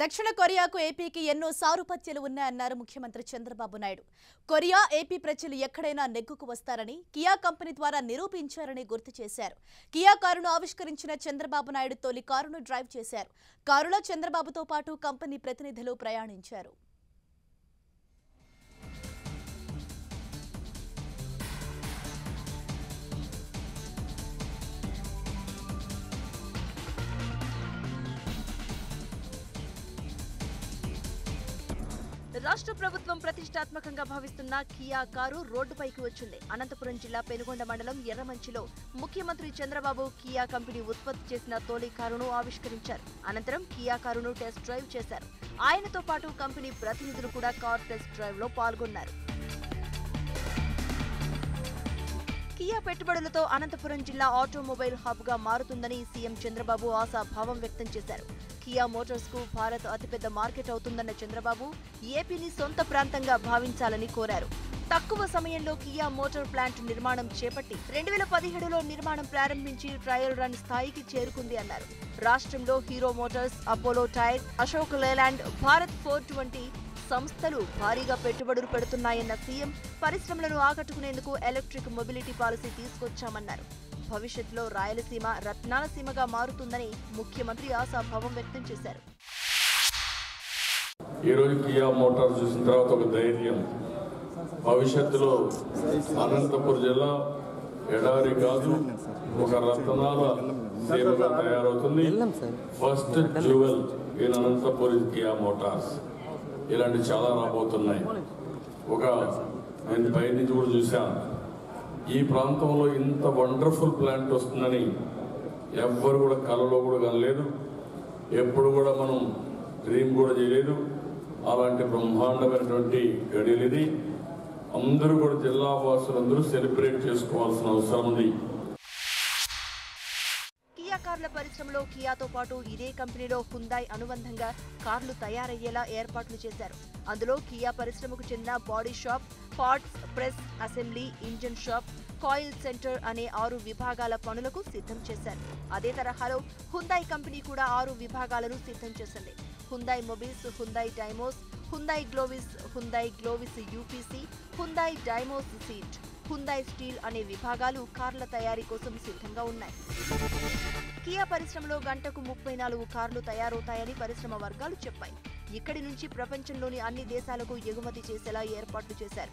దక్షిణ కొరియాకు ఏపీకి ఎన్నో సారుపత్యాలు ఉన్నాయన్నారు ముఖ్యమంత్రి చంద్రబాబు నాయుడు. కొరియా ఏపీ ప్రజలు ఎక్కడైనా నెగ్గుకు వస్తారని కియా కంపెనీ ద్వారా నిరూపించారని గుర్తు చేశారు. కియా కారును ఆవిష్కరించిన చంద్రబాబు నాయుడు తొలి కారును డ్రైవ్ చేశారు. కారులో చంద్రబాబుతో పాటు కంపెనీ ప్రతినిధులు ప్రయాణించారు. రాష్ట్ర ప్రభుత్వం ప్రతిష్టాత్మకంగా భావిస్తున్న కియా కారు రోడ్డుపైకి వచ్చింది. అనంతపురం జిల్లా పెనుగొండ మండలం ఎర్రమంచిలో ముఖ్యమంత్రి చంద్రబాబు కియా కంపెనీ ఉత్పత్తి చేసిన తొలి కారును ఆవిష్కరించారు. అనంతరం కియా కారును టెస్ట్ డ్రైవ్ చేశారు. ఆయనతో పాటు కంపెనీ ప్రతినిధులు కూడా కార్ టెస్ట్ డ్రైవ్ లో పాల్గొన్నారు. కియా పెట్టుబడులతో అనంతపురం జిల్లా ఆటోమొబైల్ హబ్ గా మారుతుందని సీఎం చంద్రబాబు ఆశాభావం వ్యక్తం చేశారు. కియా మోటార్స్ కు భారత్ అతిపెద్ద మార్కెట్ అవుతుందన్న చంద్రబాబు ఏపీని సొంత ప్రాంతంగా భావించాలని కోరారు. తక్కువ సమయంలో కియా మోటార్ ప్లాంట్ నిర్మాణం చేపట్టి 2017లో నిర్మాణం ప్రారంభించి ట్రయల్ రన్ స్థాయికి చేరుకుంది అన్నారు. రాష్ట్రంలో Hero Motors, Apollo tyre, Ashok Leyland, Bharat Forge వంటి సంస్థలు భారీగా పెట్టుబడులు పెడుతున్నాయన్న సీఎం పరిశ్రమలను ఆకట్టుకునేందుకు ఎలక్ట్రిక్ మొబిలిటీ పాలసీ తీసుకొచ్చామన్నారు. భవిష్యత్తులో రాయలసీమ రత్నాల సీమగా మారుతుందని ముఖ్యమంత్రి ఆశాభావం వ్యక్తం చేశారు. ఈ రోజు కియా మోటార్స్ చూసిన తర్వాత ఒక ధైర్యం, భవిష్యత్తులో అనంతపురం జిల్లా ఎడారి కాదు ఒక రత్నాల సీమగా తయారవుతుంది. First jewel in Anantapur Kia Motors. ఇలాంటి చాలా రాబోతున్నాయి. నేను బయట నుంచి కూడా చూశాను. ఈ ప్రాంతంలో ఇంత వండర్ఫుల్ ప్లాంట్ వస్తుందని ఎవ్వరు కూడా కలలో కూడా కనలేదు. ఎప్పుడు కూడా మనం డ్రీమ్ కూడా చేయలేదు. అలాంటి బ్రహ్మాండమైనటువంటి గడియలు ఇది. అందరూ కూడా జిల్లా వాసులందరూ సెలబ్రేట్ చేసుకోవాల్సిన అవసరం ఉంది. కియా కార్ల పరిశ్రమలో కియాతో పాటు ఇదే కంపెనీలో హుందాయ్ అనుబంధంగా కార్లు తయారయ్యేలా ఏర్పాట్లు చేశారు. అందులో కియా పరిశ్రమకు చెందిన body shop, parts, press, assembly, engine shop, coil centre అనే 6 విభాగాల పనులకు సిద్ధం చేశారు. అదే తరహాలో హుందాయ్ కంపెనీ కూడా 6 విభాగాలను సిద్ధం చేసింది. Hyundai Mobis, Hyundai Dymos, Hyundai Glovis UPC, Hyundai Dymos seat, Hyundai steel అనే విభాగాలు కార్ల తయారీ కోసం సిద్ధంగా ఉన్నాయి. కియా పరిశ్రమలో గంటకు 34 కార్లు తయారవుతాయని పరిశ్రమ వర్గాలు చెప్పాయి. ఇక్కడి నుంచి ప్రపంచంలోని అన్ని దేశాలకు ఎగుమతి చేసేలా ఏర్పాట్లు చేశారు.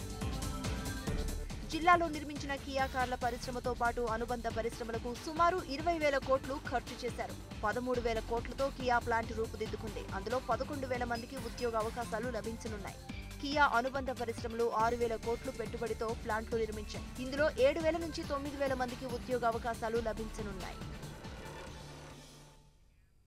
జిల్లాలో నిర్మించిన కియా కార్ల పరిశ్రమతో పాటు అనుబంధ పరిశ్రమలకు సుమారు 20,000 కోట్లు ఖర్చు చేశారు. 13,000 కోట్లతో కియా ప్లాంట్ రూపుదిద్దుకుంది. అందులో 11,000 మందికి ఉద్యోగ అవకాశాలు లభించనున్నాయి. కియా అనుబంధ పరిశ్రమలు 6,000 కోట్లు పెట్టుబడితో ప్లాంట్లు నిర్మించాయి. ఇందులో 7,000 నుంచి 9,000 మందికి ఉద్యోగ అవకాశాలు లభించనున్నాయి.